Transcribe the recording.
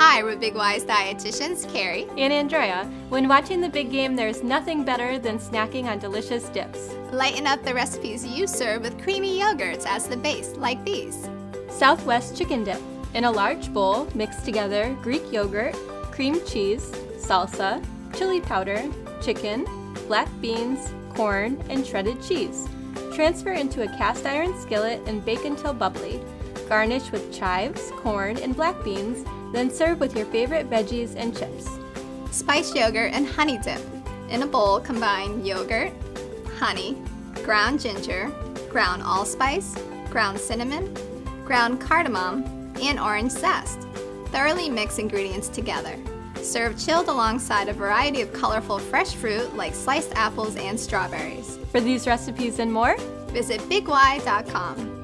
Hi, we're Big Y's dietitians, Carrie and Andrea. When watching the big game, there's nothing better than snacking on delicious dips. Lighten up the recipes you serve with creamy yogurts as the base, like these. Southwest chicken dip. In a large bowl, mix together Greek yogurt, cream cheese, salsa, chili powder, chicken, black beans, corn, and shredded cheese. Transfer into a cast iron skillet and bake until bubbly. Garnish with chives, corn, and black beans, then serve with your favorite veggies and chips. Spiced yogurt and honey dip. In a bowl, combine yogurt, honey, ground ginger, ground allspice, ground cinnamon, ground cardamom, and orange zest. Thoroughly mix ingredients together. Serve chilled alongside a variety of colorful fresh fruit like sliced apples and strawberries. For these recipes and more, visit BigY.com.